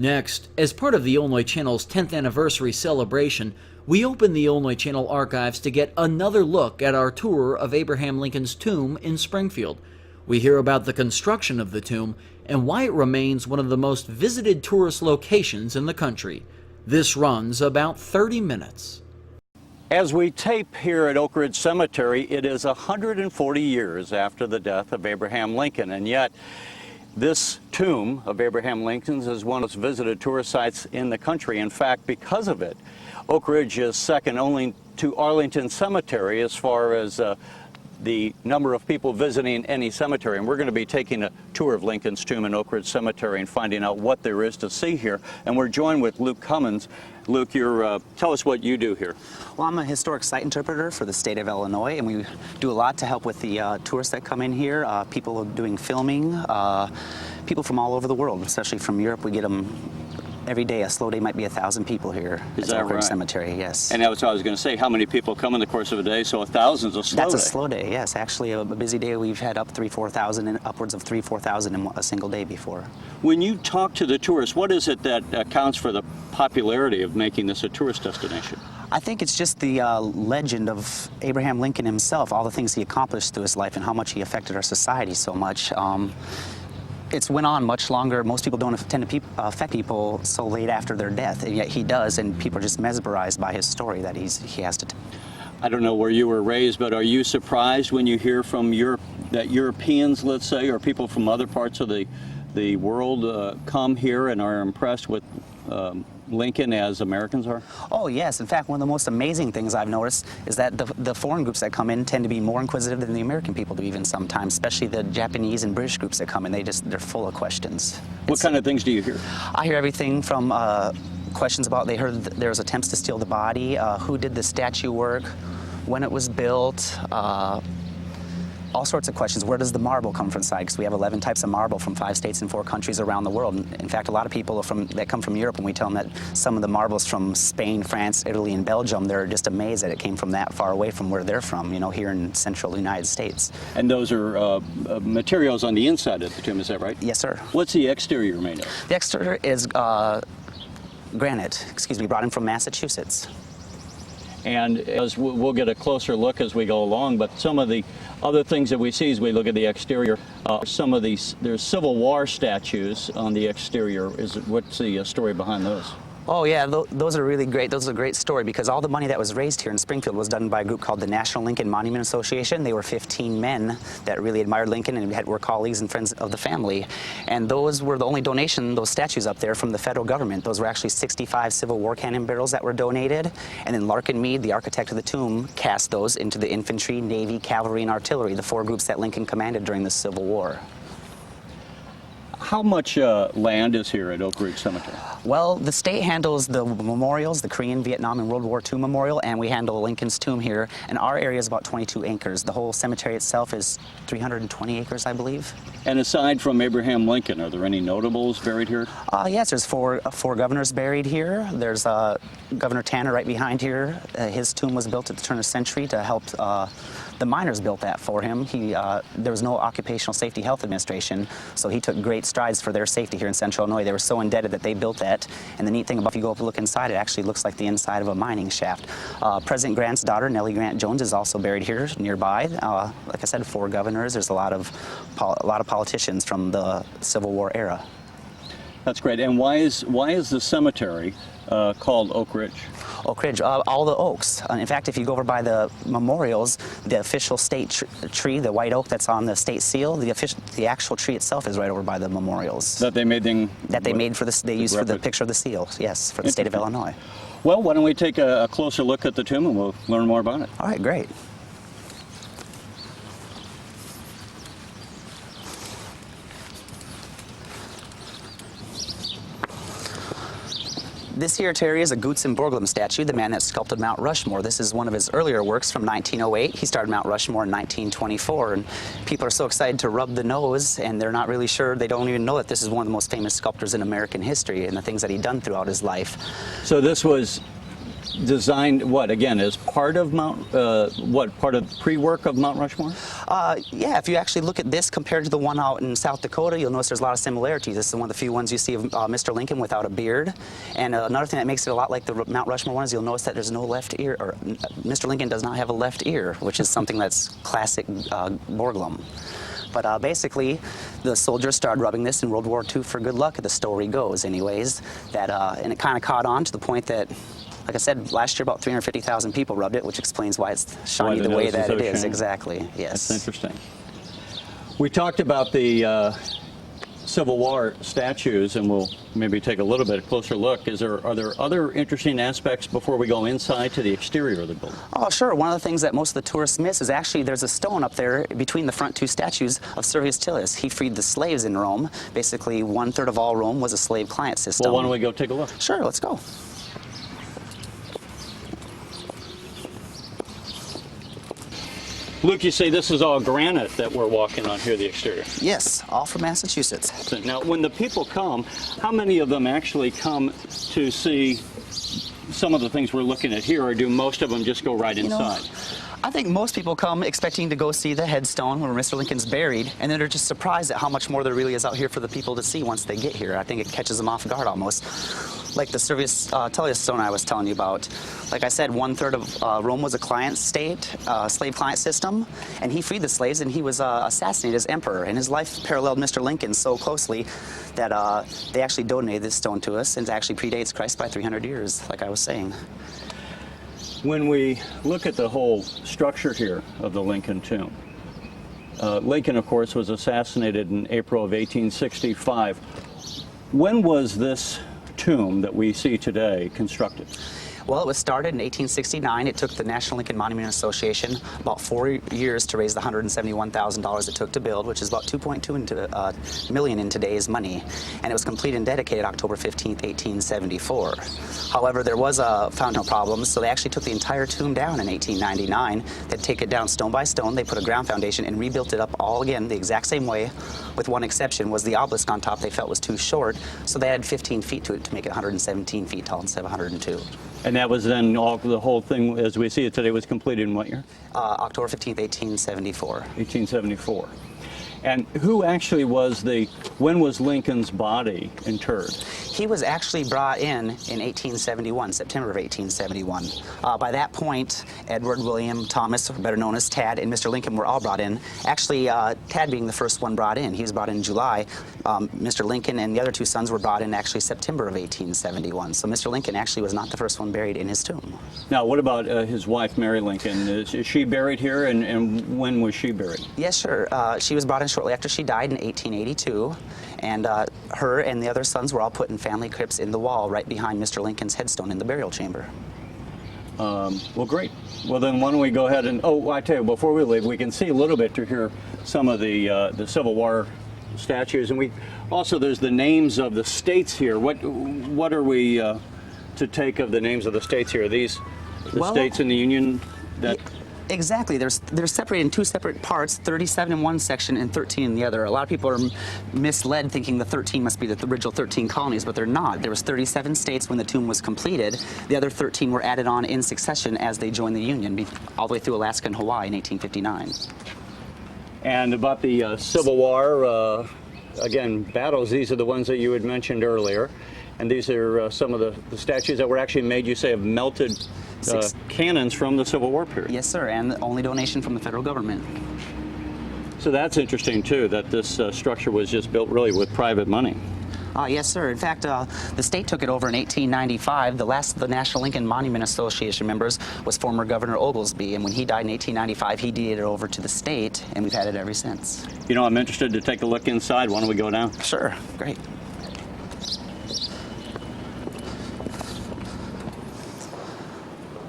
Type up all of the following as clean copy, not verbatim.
Next, as part of the Illinois Channel's 10th anniversary celebration, we open the Illinois Channel archives to get another look at our tour of Abraham Lincoln's tomb in Springfield. We hear about the construction of the tomb and why it remains one of the most visited tourist locations in the country. This runs about 30 minutes. As we tape here at Oak Ridge Cemetery, it is 140 years after the death of Abraham Lincoln, and yet this tomb of Abraham Lincoln's is one of the most visited tourist sites in the country. In fact, because of it, Oak Ridge is second only to Arlington Cemetery as far as the number of people visiting any cemetery. And we're going to be taking a tour of Lincoln's tomb in Oak Ridge Cemetery and finding out what there is to see here. And we're joined with Luke Cummins. Luke, tell us what you do here. Well, I'm a historic site interpreter for the state of Illinois, and we do a lot to help with the tourists that come in here. People doing filming, people from all over the world, especially from Europe. We get them every day. A slow day might be 1,000 people here at Oak Ridge Cemetery, yes. And that's what I was going to say. How many people come in the course of a day? So 1,000 is a slow day. That's a slow day, yes. Actually, a busy day, we've had up 3,000-4,000 and upwards of 3,000-4,000 in a single day before. When you talk to the tourists, what is it that accounts for the popularity of making this a tourist destination? I think it's just the legend of Abraham Lincoln himself, all the things he accomplished through his life and how much he affected our society so much. It's went on much longer. Most people don't tend to affect people so late after their death, and yet he does, and people are just mesmerized by his story that he has to tell. I don't know where you were raised, but are you surprised when you hear from that Europeans, let's say, or people from other parts of the world come here and are impressed with Lincoln as Americans are? Oh yes, in fact, one of the most amazing things I've noticed is that the foreign groups that come in tend to be more inquisitive than the American people do even sometimes, especially the Japanese and British groups that come in. They're full of questions. What kind of things do you hear? I hear everything from questions about, they heard there was attempts to steal the body, who did the statue work, when it was built, all sorts of questions. Where does the marble come from inside? Because we have 11 types of marble from 5 states and 4 countries around the world. In fact, a lot of people that come from Europe, and we tell them that some of the marbles from Spain, France, Italy, and Belgium, they're just amazed that it came from that far away from where they're from, you know, here in central United States. And those are materials on the inside of the tomb, is that right? Yes, sir. What's the exterior made of? The exterior is granite, brought in from Massachusetts. And as we'll get a closer look as we go along, but some of the other things that we see as we look at the exterior, some of these, there's Civil War statues on the exterior. What's the story behind those? Oh yeah, those are really great. Those are a great story because all the money that was raised here in Springfield was done by a group called the National Lincoln Monument Association. They were 15 men that really admired Lincoln and were colleagues and friends of the family. And those were the only donation, those statues up there, from the federal government. Those were actually 65 Civil War cannon barrels that were donated. And then Larkin Meade, the architect of the tomb, cast those into the infantry, navy, cavalry, and artillery, the 4 groups that Lincoln commanded during the Civil War. How much land is here at Oak Ridge Cemetery? Well, the state handles the memorials, the Korean, Vietnam, and World War II memorial, and we handle Lincoln's tomb here. And our area is about 22 acres. The whole cemetery itself is 320 acres, I believe. And aside from Abraham Lincoln, are there any notables buried here? Yes, there's four governors buried here. There's Governor Tanner right behind here. His tomb was built at the turn of the century to help the miners built that for him. There was no Occupational Safety Health Administration, so he took great strides for their safety here in central Illinois. They were so indebted that they built that. And the neat thing about, if you go up and look inside, it actually looks like the inside of a mining shaft. President Grant's daughter, Nellie Grant Jones, is also buried here nearby. Like I said, 4 governors. There's a lot of politicians from the Civil War era. That's great. And why is the cemetery called Oak Ridge? Oak Ridge, all the oaks. In fact, if you go over by the memorials, the official state tree, the white oak that's on the state seal, the actual tree itself is right over by the memorials. That they made they used for the picture of the seal, yes, for the state of Illinois. Well, why don't we take a closer look at the tomb and we'll learn more about it. All right, great. This here, Terry, is a Gutzen Borglum statue, the man that sculpted Mount Rushmore. This is one of his earlier works from 1908. He started Mount Rushmore in 1924, and people are so excited to rub the nose, and they're not really sure, they don't even know that this is one of the most famous sculptors in American history and the things that he'd done throughout his life. So this was designed, what, again, as part of part of pre-work of Mount Rushmore? Yeah, if you actually look at this compared to the one out in South Dakota, you'll notice there's a lot of similarities. This is one of the few ones you see of Mr. Lincoln without a beard. And another thing that makes it a lot like the Mount Rushmore ones, you'll notice that there's no left ear, or Mr. Lincoln does not have a left ear, which is something that's classic Borglum. But basically, the soldiers started rubbing this in World War II for good luck, the story goes anyways. And it kind of caught on to the point that, like I said, last year about 350,000 people rubbed it, which explains why it's shiny the way that it is. Exactly, yes. That's interesting. We talked about the Civil War statues, and we'll maybe take a little bit closer look. Are there other interesting aspects before we go inside to the exterior of the building? Oh, sure. One of the things that most of the tourists miss is actually there's a stone up there between the front two statues of Servius Tullius. He freed the slaves in Rome. Basically, 1/3 of all Rome was a slave-client system. Well, why don't we go take a look? Sure, let's go. Luke, you say this is all granite that we're walking on here, the exterior? Yes, all from Massachusetts. Now, when the people come, how many of them actually come to see some of the things we're looking at here, or do most of them just go right inside? I think most people come expecting to go see the headstone where Mr. Lincoln's buried, and then they're just surprised at how much more there really is out here for the people to see once they get here. I think it catches them off guard almost. Like the Servius Tullius stone I was telling you about. Like I said, 1/3 of Rome was a client state, slave-client system, and he freed the slaves, and he was assassinated as emperor. And his life paralleled Mr. Lincoln so closely that they actually donated this stone to us, and it actually predates Christ by 300 years, like I was saying. When we look at the whole structure here of the Lincoln tomb, Lincoln, of course, was assassinated in April of 1865. When was this tomb that we see today constructed? Well, it was started in 1869. It took the National Lincoln Monument Association about 4 years to raise the $171,000 it took to build, which is about $2.2 million in today's money. And it was completed and dedicated October 15th, 1874. However, there was found no problems, so they actually took the entire tomb down in 1899. They'd take it down stone by stone. They put a ground foundation and rebuilt it up all again the exact same way, with one exception, was the obelisk on top they felt was too short, so they added 15 feet to it to make it 117 feet tall instead of 102. And that was then the whole thing, as we see it today, was completed in what year? October 15th, 1874. 1874. And who actually when was Lincoln's body interred? He was actually brought in 1871, September of 1871. By that point, Edward, William, Thomas, better known as Tad, and Mr. Lincoln were all brought in. Actually, Tad being the first one brought in. He was brought in July. Mr. Lincoln and the other two sons were brought in actually September of 1871. So Mr. Lincoln actually was not the first one buried in his tomb. Now, what about his wife, Mary Lincoln? Is she buried here, and when was she buried? Yes, sure. She was brought in shortly after she died in 1882, and her and the other sons were all put in family crypts in the wall right behind Mr. Lincoln's headstone in the burial chamber. Well, great. Well, then why don't we go ahead and, I tell you, before we leave, we can see a little bit to hear some of the Civil War statues, and there's the names of the states here. What are we to take of the names of the states here? Are these the states in the Union that... Exactly. They're separated in two separate parts, 37 in one section and 13 in the other. A lot of people are misled thinking the 13 must be the original 13 colonies, but they're not. There was 37 states when the tomb was completed. The other 13 were added on in succession as they joined the Union, all the way through Alaska and Hawaii in 1859. And about the Civil War, again, battles, these are the ones that you had mentioned earlier. And these are some of the statues that were actually made, you say, of melted cannons from the Civil War period. Yes, sir, and the only donation from the federal government. So that's interesting, too, that this structure was just built really with private money. Yes, sir. In fact, the state took it over in 1895. The last of the National Lincoln Monument Association members was former Governor Oglesby, and when he died in 1895, he deeded it over to the state, and we've had it ever since. You know, I'm interested to take a look inside. Why don't we go down? Sure. Great.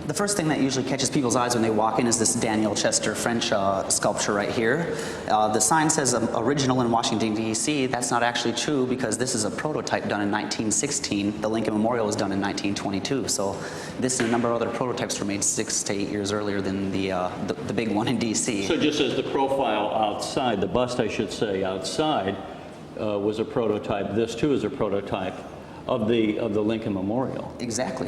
The first thing that usually catches people's eyes when they walk in is this Daniel Chester French sculpture right here. The sign says original in Washington, D.C. That's not actually true because this is a prototype done in 1916. The Lincoln Memorial was done in 1922. So this and a number of other prototypes were made 6 to 8 years earlier than the big one in D.C. So just as the profile outside, the bust I should say outside, was a prototype, this too is a prototype. of the Lincoln Memorial. Exactly,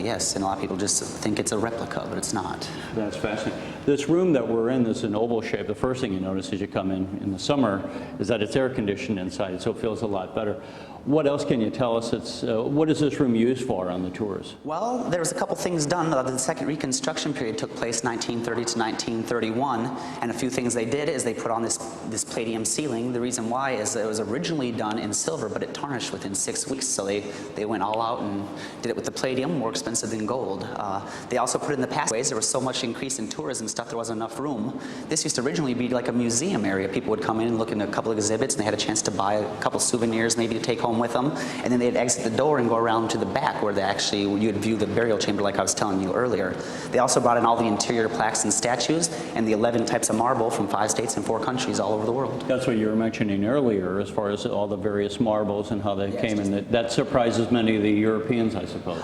yes. And a lot of people just think it's a replica, but it's not. That's fascinating. This room that we're in is an oval shape. The first thing you notice as you come in the summer is that it's air conditioned inside, so it feels a lot better. What else can you tell us? What is this room used for on the tours? Well, there was a couple things done. The second Reconstruction period took place 1930 to 1931, and a few things they did is they put on this palladium ceiling. The reason why is that it was originally done in silver, but it tarnished within 6 weeks, so they went all out and did it with the palladium, more expensive than gold. They also put in the passageways. There was so much increase in tourism stuff, there wasn't enough room. This used to originally be like a museum area. People would come in and look at a couple of exhibits, and they had a chance to buy a couple souvenirs, maybe to take home with them, and then they'd exit the door and go around to the back where you'd view the burial chamber like I was telling you earlier. They also brought in all the interior plaques and statues and the 11 types of marble from 5 states and 4 countries all over the world. That's what you were mentioning earlier as far as all the various marbles and how they came in. That surprises many of the Europeans, I suppose.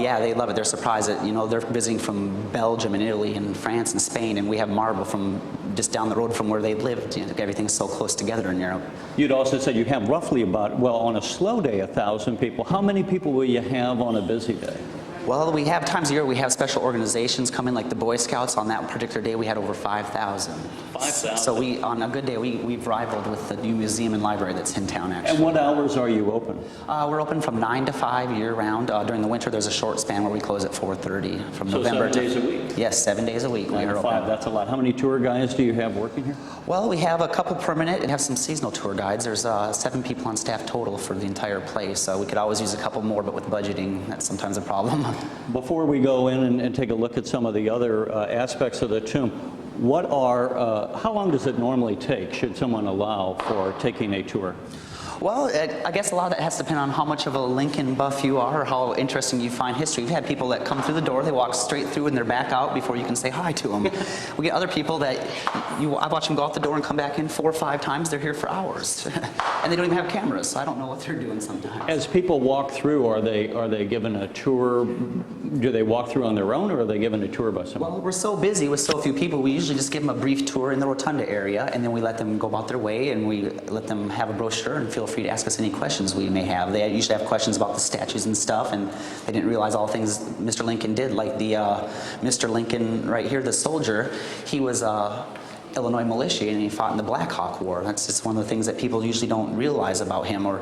Yeah, they love it. They're surprised that, they're visiting from Belgium and Italy and France and Spain, and we have marble from just down the road from where they lived. Everything's so close together in Europe. You'd also said you have roughly about, well, on a slow day, 1,000 people. How many people will you have on a busy day? Well, we have times a year we have special organizations come in, like the Boy Scouts. On that particular day, we had over 5,000. 5,000? So on a good day, we've rivaled with the new museum and library that's in town, actually. And what hours are you open? We're open from 9 to 5 year-round. During the winter, there's a short span where we close at 4:30 from November to... 7 days a week? Yes, 7 days a week. 9 to 5, that's a lot. How many tour guides do you have working here? Well, we have a couple permanent and have some seasonal tour guides. There's 7 people on staff total for the entire place. We could always use a couple more, but with budgeting, that's sometimes a problem. Before we go in and take a look at some of the other aspects of the tomb, how long does it normally take, should someone allow, for taking a tour? Well, I guess a lot of that has to depend on how much of a Lincoln buff you are or how interesting you find history. We've had people that come through the door, they walk straight through and they're back out before you can say hi to them. We get other people that, I watch them go out the door and come back in 4 or 5 times, they're here for hours. And they don't even have cameras, so I don't know what they're doing sometimes. As people walk through, are they given a tour? Do they walk through on their own, or are they given a tour by someone? Well, we're so busy with so few people, we usually just give them a brief tour in the rotunda area, and then we let them go about their way, and we let them have a brochure and feel free to ask us any questions we may have. They usually have questions about the statues and stuff, and they didn't realize all the things Mr. Lincoln did, like the Mr. Lincoln right here, the soldier. He was Illinois militia, and he fought in the Black Hawk War. That's just one of the things that people usually don't realize about him. Or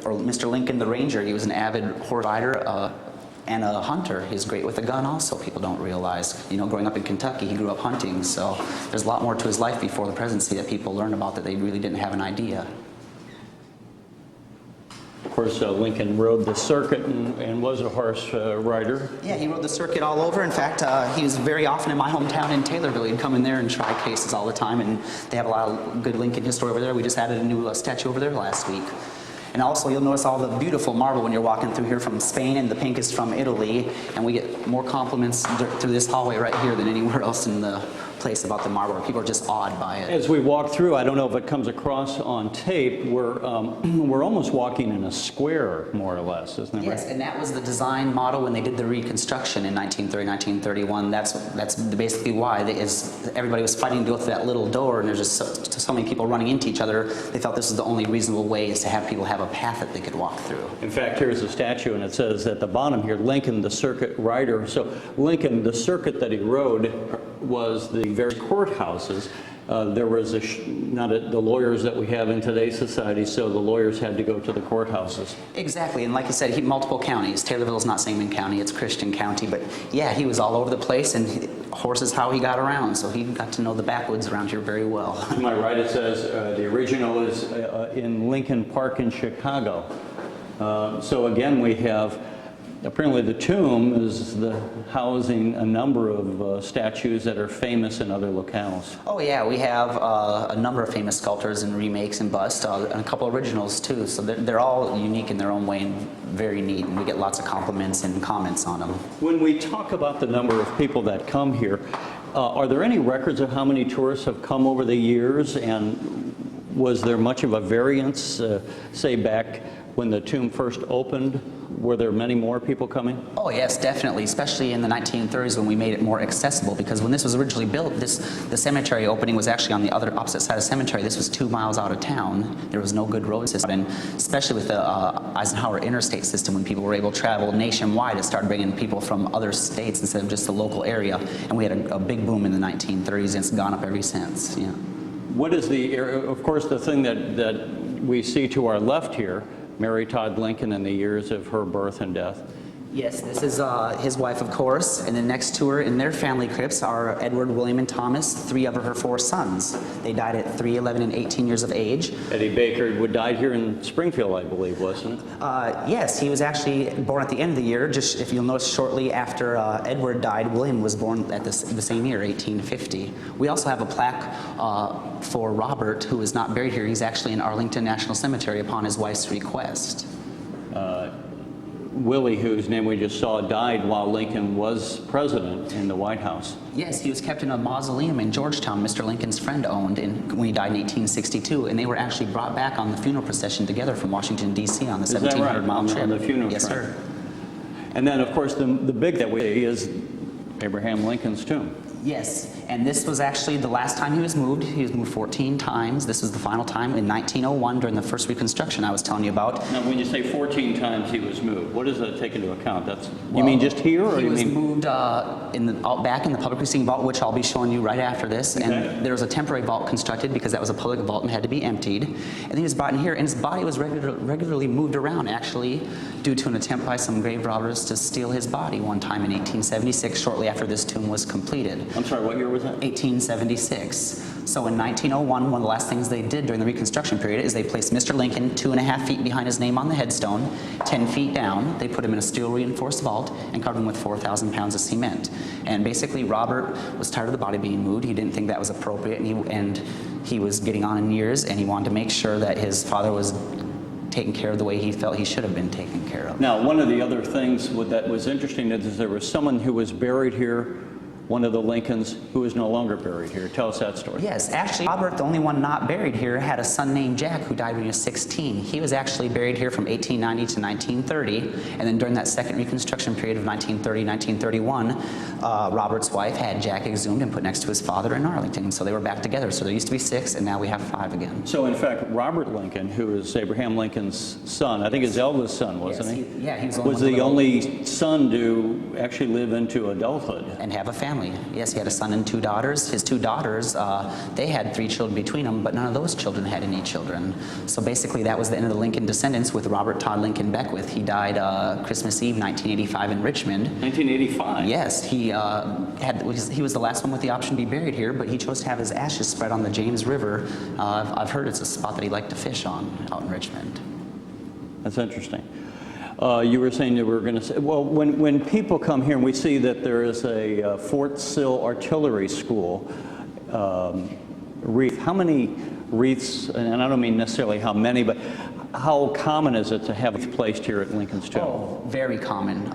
Mr. Lincoln, the ranger, he was an avid horse rider and a hunter. He's great with a gun also, people don't realize. Growing up in Kentucky, he grew up hunting, so there's a lot more to his life before the presidency that people learn about that they really didn't have an idea. Of course, Lincoln rode the circuit and was a horse rider. Yeah, he rode the circuit all over. In fact, he was very often in my hometown in Taylorville. He'd come in there and try cases all the time, and they have a lot of good Lincoln history over there. We just added a new statue over there last week. And also, you'll notice all the beautiful marble when you're walking through here from Spain, and the pink is from Italy, and we get more compliments through this hallway right here than anywhere else in the place about the marble. People are just awed by it. As we walk through, I don't know if it comes across on tape, we're almost walking in a square, more or less, isn't it? Yes, and that was the design model when they did the Reconstruction in 1930, 1931. That's basically why. Everybody was fighting to go through that little door, and there's just so many people running into each other. They felt this was the only reasonable way, is to have people have a path that they could walk through. In fact, here's a statue, and it says at the bottom here, Lincoln the circuit rider. So Lincoln, the circuit that he rode was the very courthouses. There was not the lawyers that we have in today's society, so the lawyers had to go to the courthouses. Exactly, and like you said, multiple counties. Taylorville's not Sangamon County, it's Christian County, but yeah, he was all over the place, and horses how he got around, so he got to know the backwoods around here very well. To my right, it says the original is in Lincoln Park in Chicago. So again, we have, apparently the tomb is housing a number of statues that are famous in other locales. Oh yeah, we have a number of famous sculptors and remakes and busts, and a couple originals too, so they're all unique in their own way and very neat, and we get lots of compliments and comments on them. When we talk about the number of people that come here, are there any records of how many tourists have come over the years, and was there much of a variance, say back when the tomb first opened, were there many more people coming? Oh yes, definitely, especially in the 1930s when we made it more accessible, because when this was originally built, the cemetery opening was actually on the opposite side of the cemetery. This was 2 miles out of town. There was no good road system, and especially with the Eisenhower interstate system, when people were able to travel nationwide, it started bringing people from other states instead of just the local area, and we had a big boom in the 1930s, and it's gone up ever since. Yeah. What is of course, the thing that we see to our left here, Mary Todd Lincoln in the years of her birth and death. Yes, this is his wife, of course, and then next to her in their family crypts are Edward, William, and Thomas, 3 of her 4 sons. They died at 3, 11, and 18 years of age. Eddie Baker died here in Springfield, I believe, wasn't it? Yes, he was actually born at the end of the year. Just if you'll notice, shortly after Edward died, William was born at the same year, 1850. We also have a plaque for Robert, who is not buried here. He's actually in Arlington National Cemetery upon his wife's request. Willie, whose name we just saw, died while Lincoln was president in the White House. Yes, he was kept in a mausoleum in Georgetown Mr. Lincoln's friend owned when he died in 1862, and they were actually brought back on the funeral procession together from Washington, D.C. on the 1,700-mile trip. On the funeral Yes, train. sir. And then, of course, the big that we see is Abraham Lincoln's tomb. Yes, and this was actually the last time he was moved. He was moved 14 times. This was the final time in 1901 during the first Reconstruction I was telling you about. Now, when you say 14 times he was moved, what does that take into account? You mean just here, or he you was mean moved out back in the public receiving vault, which I'll be showing you right after this. Okay. And there was a temporary vault constructed because that was a public vault and had to be emptied. And then he was brought in here, and his body was regularly moved around, actually, due to an attempt by some grave robbers to steal his body one time in 1876, shortly after this tomb was completed. I'm sorry, what year was that? 1876. So in 1901, one of the last things they did during the Reconstruction period is they placed Mr. Lincoln 2.5 feet behind his name on the headstone, 10 feet down. They put him in a steel reinforced vault and covered him with 4,000 pounds of cement. And basically, Robert was tired of the body being moved. He didn't think that was appropriate, and he was getting on in years, and he wanted to make sure that his father was taken care of the way he felt he should have been taken care of. Now, one of the other things that was interesting is there was someone who was buried here, one of the Lincolns, who is no longer buried here. Tell us that story. Yes, actually, Robert, the only one not buried here, had a son named Jack who died when he was 16. He was actually buried here from 1890 to 1930, and then during that second Reconstruction period of 1930-1931, Robert's wife had Jack exhumed and put next to his father in Arlington, so they were back together. So there used to be 6, and now we have 5 again. So, in fact, Robert Lincoln, who is Abraham Lincoln's son, I think his eldest son, wasn't he? Yeah, he was the only son to actually live into adulthood. And have a family. Yes, he had a son and 2 daughters. His 2 daughters, they had 3 children between them, but none of those children had any children. So basically, that was the end of the Lincoln descendants with Robert Todd Lincoln Beckwith. He died Christmas Eve, 1985 in Richmond. 1985? Yes, he was the last one with the option to be buried here, but he chose to have his ashes spread on the James River. I've heard it's a spot that he liked to fish on out in Richmond. That's interesting. You were saying you were going to say, well, when people come here and we see that there is a Fort Sill Artillery School wreath, how many wreaths, and I don't mean necessarily how many, but how common is it to have it placed here at Lincoln's tomb? Oh, very common.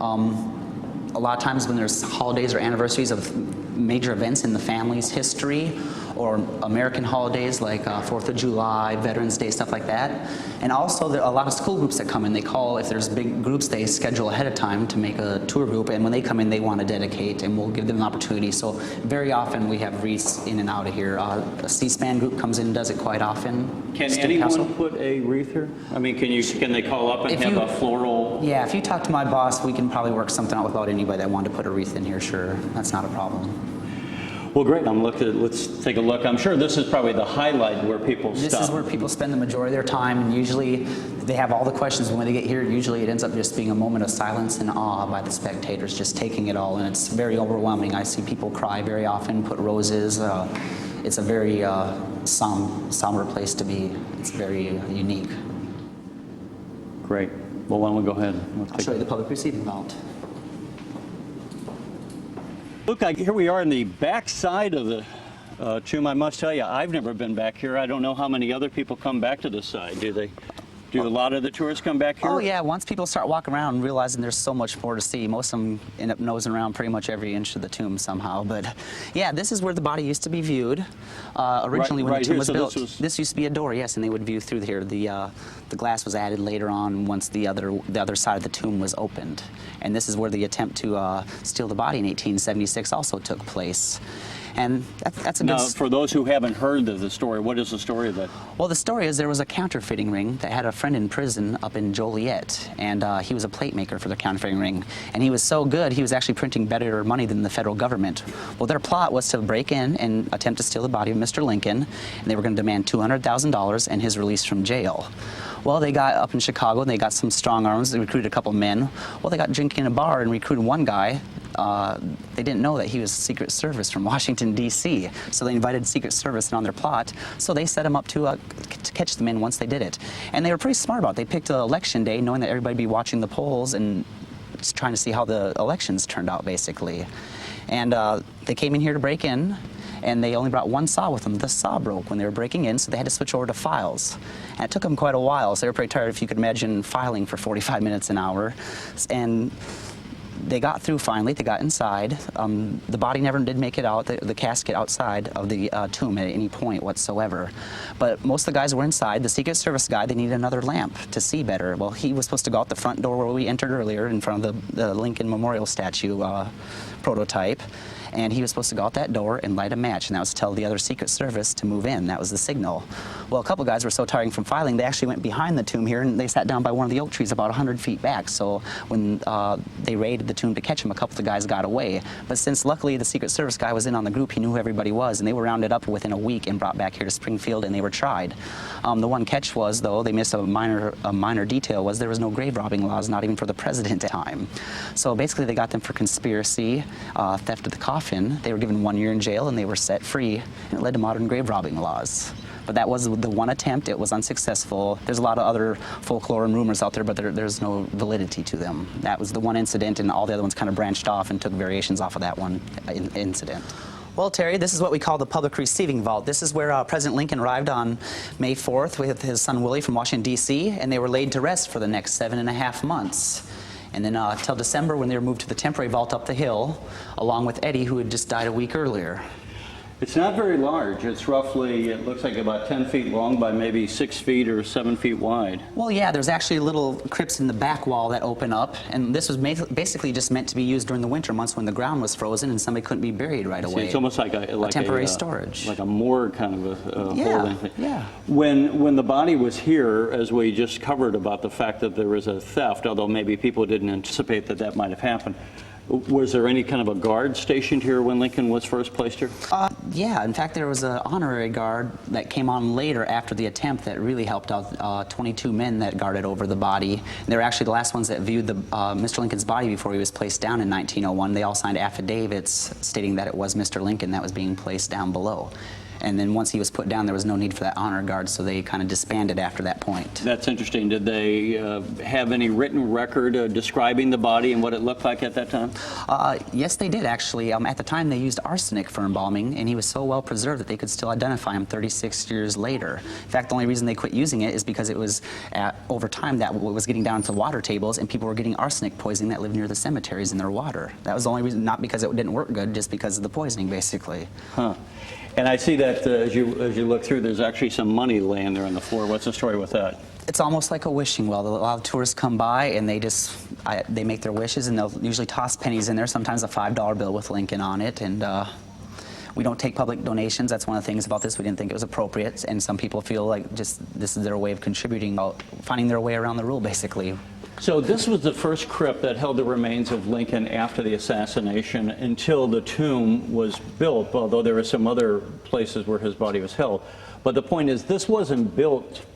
A lot of times when there's holidays or anniversaries of major events in the family's history, or American holidays like 4th of July, Veterans Day, stuff like that. And also there are a lot of school groups that come in. They call, if there's big groups, they schedule ahead of time to make a tour group, and when they come in, they want to dedicate, and we'll give them an opportunity. So very often we have wreaths in and out of here. A C-SPAN group comes in and does it quite often. Can State anyone Council. put a wreath here? I mean, can they call up and have a floral? Yeah, if you talk to my boss, we can probably work something out without anybody that wanted to put a wreath in here, sure. That's not a problem. Well, great. Let's take a look. I'm sure this is probably the highlight where people stop. This is where people spend the majority of their time, and usually they have all the questions. When they get here, usually it ends up just being a moment of silence and awe by the spectators, just taking it all, and it's very overwhelming. I see people cry very often, put roses. It's a very somber place to be. It's very unique. Great. Well, why don't we go ahead? I'll show you the public receiving vault. Look, here we are in the back side of the tomb. I must tell you, I've never been back here. I don't know how many other people come back to this side, do they? Do a lot of the tourists come back here? Oh yeah, once people start walking around and realizing there's so much more to see, most of them end up nosing around pretty much every inch of the tomb somehow. But yeah, this is where the body used to be viewed. Originally when the tomb was built, this used to be a door, yes, and they would view through here. The glass was added later on once the other side of the tomb was opened. And this is where the attempt to steal the body in 1876 also took place. And that's a good... Now, for those who haven't heard of the story, what is the story of that? Well, the story is there was a counterfeiting ring that had a friend in prison up in Joliet, and he was a plate maker for the counterfeiting ring. And he was so good, he was actually printing better money than the federal government. Well, their plot was to break in and attempt to steal the body of Mr. Lincoln, and they were going to demand $200,000 and his release from jail. Well, they got up in Chicago, and they got some strong arms. They recruited a couple men. Well, they got drinking in a bar and recruited one guy. They didn't know that he was Secret Service from Washington, D.C., so they invited Secret Service in on their plot, so they set him up to catch the men once they did it. And they were pretty smart about it. They picked election day, knowing that everybody would be watching the polls and just trying to see how the elections turned out, basically. And they came in here to break in, and they only brought one saw with them. The saw broke when they were breaking in, so they had to switch over to files. And it took them quite a while, so they were pretty tired, if you could imagine filing for 45 minutes an hour. And they got through finally, they got inside. The body never did make it out, the casket outside of the tomb at any point whatsoever. But most of the guys were inside. The Secret Service guy, they needed another lamp to see better. Well, he was supposed to go out the front door where we entered earlier in front of the Lincoln Memorial statue prototype. And he was supposed to go out that door and light a match, and that was to tell the other Secret Service to move in. That was the signal. Well, a couple guys were so tired from filing, they actually went behind the tomb here, and they sat down by one of the oak trees about 100 feet back. So when they raided the tomb to catch him, a couple of the guys got away. But since luckily the Secret Service guy was in on the group, he knew who everybody was, and they were rounded up within a week and brought back here to Springfield, and they were tried. The one catch was, though, they missed a minor detail, was there was no grave robbing laws, not even for the president at the time. So basically they got them for conspiracy, theft of the coffin. They were given 1 year in jail, and they were set free, and it led to modern grave robbing laws. But that was the one attempt. It was unsuccessful. There's a lot of other folklore and rumors out there, but there's no validity to them. That was the one incident, and all the other ones kind of branched off and took variations off of that one incident. Well, Terry, this is what we call the public receiving vault. This is where President Lincoln arrived on May 4th with his son Willie from Washington, D.C., and they were laid to rest for the next 7.5 months. And then until December, when they were moved to the temporary vault up the hill, along with Eddie, who had just died a week earlier. It's not very large. It's roughly, it looks like about 10 feet long by maybe 6 feet or 7 feet wide. Well, yeah, there's actually little crypts in the back wall that open up, and this was basically just meant to be used during the winter months when the ground was frozen and somebody couldn't be buried right away. See, it's almost like a temporary storage. Like a morgue kind of a holding thing. Yeah. When the body was here, as we just covered about the fact that there was a theft, although maybe people didn't anticipate that that might have happened, was there any kind of a guard stationed here when Lincoln was first placed here? Yeah, in fact, there was an honorary guard that came on later after the attempt that really helped out 22 men that guarded over the body. And they were actually the last ones that viewed Mr. Lincoln's body before he was placed down in 1901. They all signed affidavits stating that it was Mr. Lincoln that was being placed down below. And then once he was put down, there was no need for that honor guard, so they kind of disbanded after that point. That's interesting. Did they have any written record describing the body and what it looked like at that time? Yes, they did, actually. At the time, they used arsenic for embalming, and he was so well preserved that they could still identify him 36 years later. In fact, the only reason they quit using it is because it was, over time, that was getting down to water tables, and people were getting arsenic poisoning that lived near the cemeteries in their water. That was the only reason, not because it didn't work good, just because of the poisoning, basically. Huh. And I see that as you look through, there's actually some money laying there on the floor. What's the story with that? It's almost like a wishing well. A lot of tourists come by and they make their wishes, and they'll usually toss pennies in there, sometimes a $5 bill with Lincoln on it. And we don't take public donations. That's one of the things about this. We didn't think it was appropriate, and some people feel like just this is their way of contributing, finding their way around the rule, basically. So this was the first crypt that held the remains of Lincoln after the assassination until the tomb was built, although there were some other places where his body was held. But the point is, this wasn't built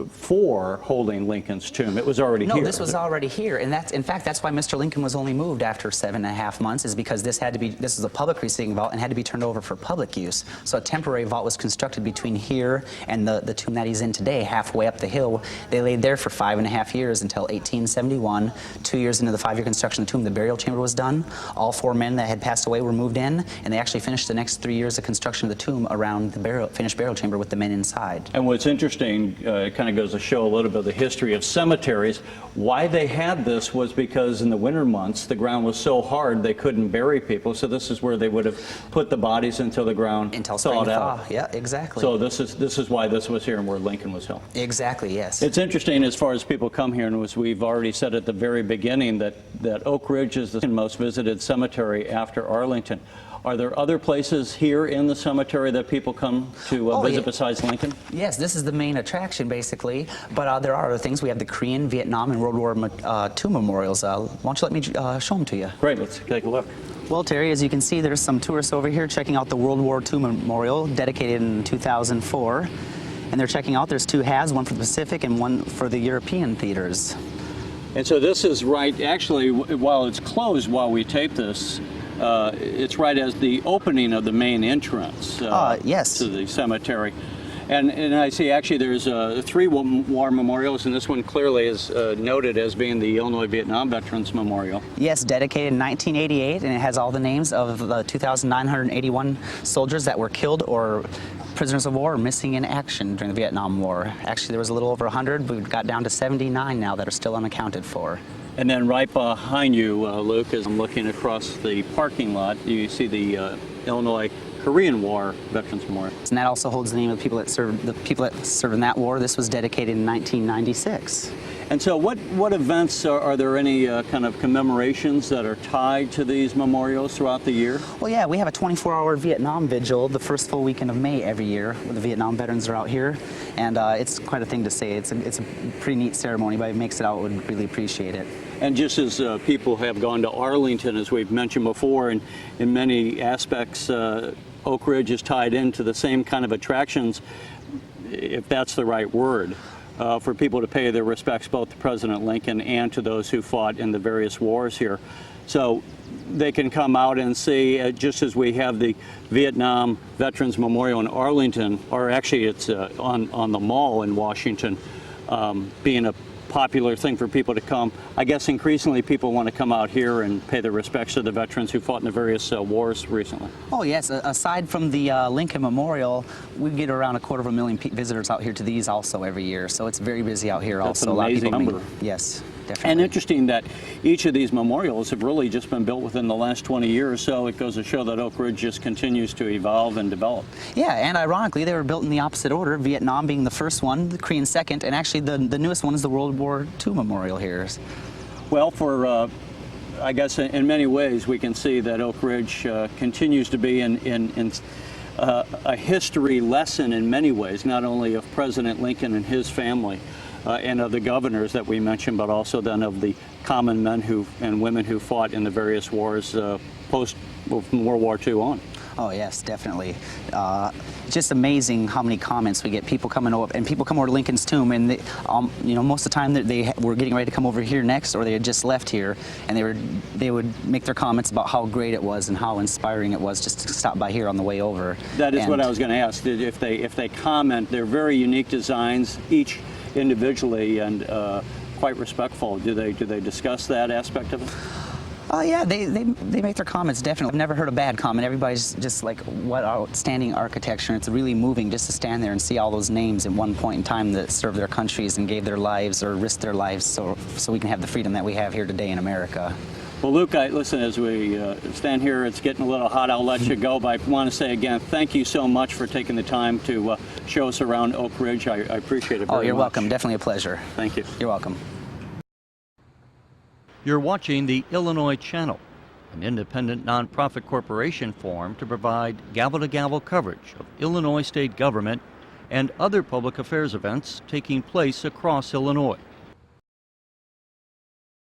for holding Lincoln's tomb. It was already here. No, this was already here, and in fact, that's why Mr. Lincoln was only moved after 7.5 months, is because this is a public receiving vault and had to be turned over for public use. So a temporary vault was constructed between here and the tomb that he's in today, halfway up the hill. They laid there for 5.5 years until 1871. 2 years into the 5-year construction of the tomb, the burial chamber was done. All 4 men that had passed away were moved in, and they actually finished the next 3 years of construction of the tomb around the finished burial chamber with the men inside. And what's interesting, it kind of goes to show a little bit of the history of cemeteries. Why they had this was because in the winter months the ground was so hard they couldn't bury people, so this is where they would have put the bodies until the ground thawed out. Yeah, exactly. So this is why this was here and where Lincoln was held. Exactly, yes. It's interesting as far as people come here, and as we've already said at the very beginning, that Oak Ridge is the most visited cemetery after Arlington. Are there other places here in the cemetery that people come to visit besides Lincoln? Yes, this is the main attraction, basically. But there are other things. We have the Korean, Vietnam, and World War II memorials. Why don't you let me show them to you? Great, let's take a look. Well, Terry, as you can see, there's some tourists over here checking out the World War II memorial, dedicated in 2004. And they're checking out, there's two halves, one for the Pacific and one for the European theaters. And so this is right, actually, while it's closed while we tape this, it's right as the opening of the main entrance yes. to the cemetery. And I see actually there's 3 war memorials, and this one clearly is noted as being the Illinois Vietnam Veterans Memorial. Yes, dedicated in 1988, and it has all the names of the 2,981 soldiers that were killed or prisoners of war missing in action during the Vietnam War. Actually, there was a little over 100. We've got down to 79 now that are still unaccounted for. And then right behind you, Luke, as I'm looking across the parking lot, you see the Illinois Korean War Veterans Memorial. And that also holds the name of the people that served in that war. This was dedicated in 1996. And so what events, are there any kind of commemorations that are tied to these memorials throughout the year? Well, yeah, we have a 24-hour Vietnam vigil the first full weekend of May every year, where the Vietnam veterans are out here. And it's quite a thing to say. It's a pretty neat ceremony, but it makes it out, would really appreciate it. And just as people have gone to Arlington, as we've mentioned before, and in many aspects, Oak Ridge is tied into the same kind of attractions, if that's the right word, for people to pay their respects both to President Lincoln and to those who fought in the various wars here. So they can come out and see, just as we have the Vietnam Veterans Memorial in Arlington, or actually it's on the Mall in Washington, being a popular thing for people to come. I guess increasingly people want to come out here and pay their respects to the veterans who fought in the various wars recently. Oh yes, aside from the Lincoln Memorial, we get around 250,000 visitors out here to these also every year, so it's very busy out here. That's also. an amazing number. Yes, definitely. And interesting that each of these memorials have really just been built within the last 20 years, so it goes to show that Oak Ridge just continues to evolve and develop. Yeah, and ironically, they were built in the opposite order, Vietnam being the first one, the Korean second, and actually the newest one is the World War II memorial here. Well, for I guess in many ways we can see that Oak Ridge continues to be in a history lesson in many ways, not only of President Lincoln and his family and of the governors that we mentioned, but also then of the common men and women who fought in the various wars post from World War II on. Oh yes, definitely. Just amazing how many comments we get. People coming over, and people come over to Lincoln's tomb, and they, most of the time they were getting ready to come over here next, or they had just left here, and they would make their comments about how great it was and how inspiring it was just to stop by here on the way over. That is what I was going to ask. If they comment, they're very unique designs, each individually, and quite respectful. Do they discuss that aspect of it? Yeah, they make their comments, definitely. I've never heard a bad comment. Everybody's just like, what outstanding architecture. It's really moving just to stand there and see all those names at one point in time that served their countries and gave their lives or risked their lives so we can have the freedom that we have here today in America. Well, Luke, listen, as we stand here, it's getting a little hot. I'll let you go, but I want to say again, thank you so much for taking the time to show us around Oak Ridge. I appreciate it very much. Oh, you're welcome. Definitely a pleasure. Thank you. You're welcome. You're watching the Illinois Channel, an independent nonprofit corporation formed to provide gavel-to-gavel coverage of Illinois state government and other public affairs events taking place across Illinois.